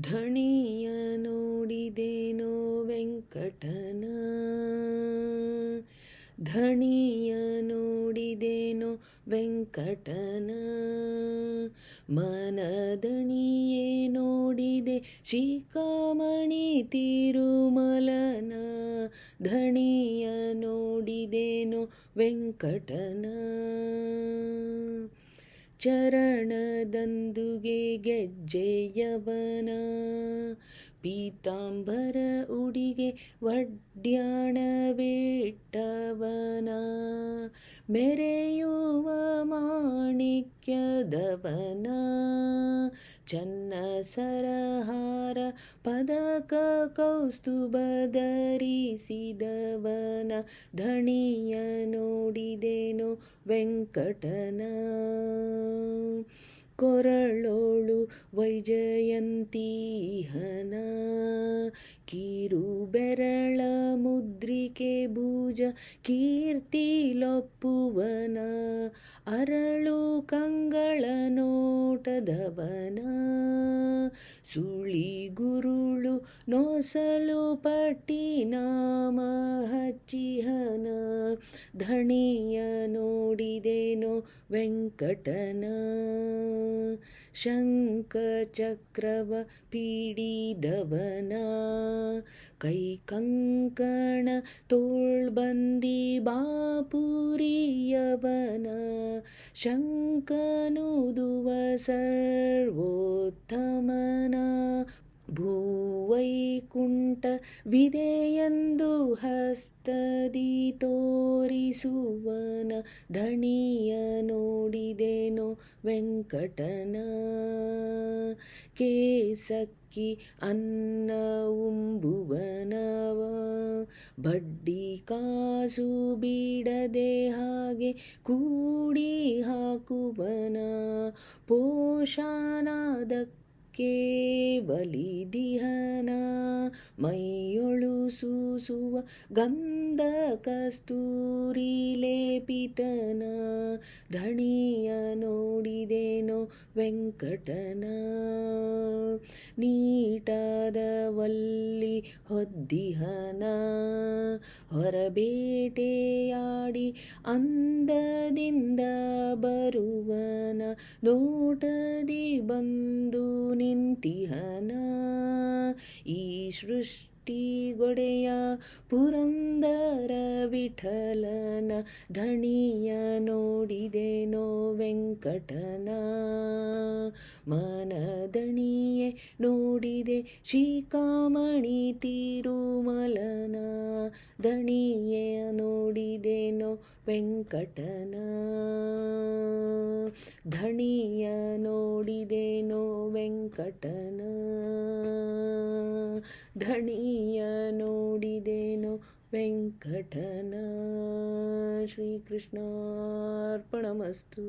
ಧಣಿಯ ನೋಡಿದೇನೋ ವೆಂಕಟನ, ಧಣಿಯ ನೋಡಿದೇನೋ ವೆಂಕಟನ, ಮನದಣಿಯೇ ನೋಡಿದೆ ಶಿಖಾಮಣಿ ತಿರುಮಲನ, ಧಣಿಯ ನೋಡಿದೇನೋ ವೆಂಕಟನ. ಚರಣದಂದುಗೆ ಗೆಜ್ಜೆಯವನ, ಪೀತಾಂಬರ ಉಡಿಗೆ ವಡ್ಯಾಣವಿಟ್ಟವನ, ಮೆರೆಯುವ ಮಾಣಿಕ್ಯದವನ, ಚನ್ನ ಸರಹಾರ ಪದಕ ಕೌಸ್ತುಭ ಧರಿಸಿದವನ, ಧಣಿಯ ನೋಡಿದೇನೋ ವೆಂಕಟನ. ಕೊರಳೋಳು ವೈಜಯಂತಿಹನ, ಕಿರು ಬೆರಳ ಮುದ್ರಿಕೆ ಭುಜ ಕೀರ್ತಿಲೊಪ್ಪುವನ, ಅರಳು ಕಂಗಳ ನೋಟದವನ, ಸುಳಿಗುರುಳು ನೋಸಲು ಪಟ್ಟಿನಾಮ ಹಚ್ಚಿಹನ, ಧಣಿಯ ನೋಡಿದೇನೋ ವೆಂಕಟನ. ಶಂಖ ಚಕ್ರವ ಪೀಡಿದವನ, ಕೈ ಕಂಕಣ ತೋಳ್ಬಂದಿ ಬಾಪುರಿಯವನ, ಶಂಕನುದುವ ಸರ್ವೋತ್ತಮನ, ಭೂವೈಕುಂಠ ವಿದೆಯೆಂದು ಹಸ್ತದಿ ತೋರಿಸುವನ, ಧಣಿಯ ನೋಡಿದೇನೋ ವೆಂಕಟನ. ಕೇಸಕ್ಕಿ ಅನ್ನ ಉಂಬುವನವ, ಬಡ್ಡಿ ಕಾಸು ಬಿಡದೆ ಹಾಗೆ ಕೂಡಿ ಹಾಕುವನ, ಪೋಷಾನಾದಕ್ಕೆ ಬಲಿದಿಹನ, ಮೈಯೊಳು ಸೂಸುವ ಗಂಧ ಕಸ್ತೂರಿ ಲೇಪಿತನ, ಧಣಿಯ ನೋಡಿದೇನೋ ವೆಂಕಟನ. ನೀಟದವಲ್ಲಿ ಹೊದ್ದಿಹನ, ಹೊರಬೇಟೆಯಾಡಿ ಅಂದದಿಂದ ಬರುವನ, ನೋಟದಿ ಬಂದು ನಿಂತಿಹನ, ಈ ಸೃಷ್ಟಿಗೊಡೆಯ ಪುರಂದರ ವಿಠಲನ, ಧಣಿಯ ನೋಡಿದೇನೋ ವೆಂಕಟನ. ಮನದಣಿಯೇ ನೋಡಿದೆ ಶಿಖಾಮಣಿ ತಿರುಮಲನ, ಧಣಿಯ ನೋಡಿದೇನೋ ವೆಂಕಟನ. ಧಣಿಯ ನೋಡಿದೇನೋ ವೆಂಕಟನ, ಧಣಿಯ ನೋಡಿದೇನೋ ವೆಂಕಟನ. ಶ್ರೀಕೃಷ್ಣಾರ್ಪಣಮಸ್ತು.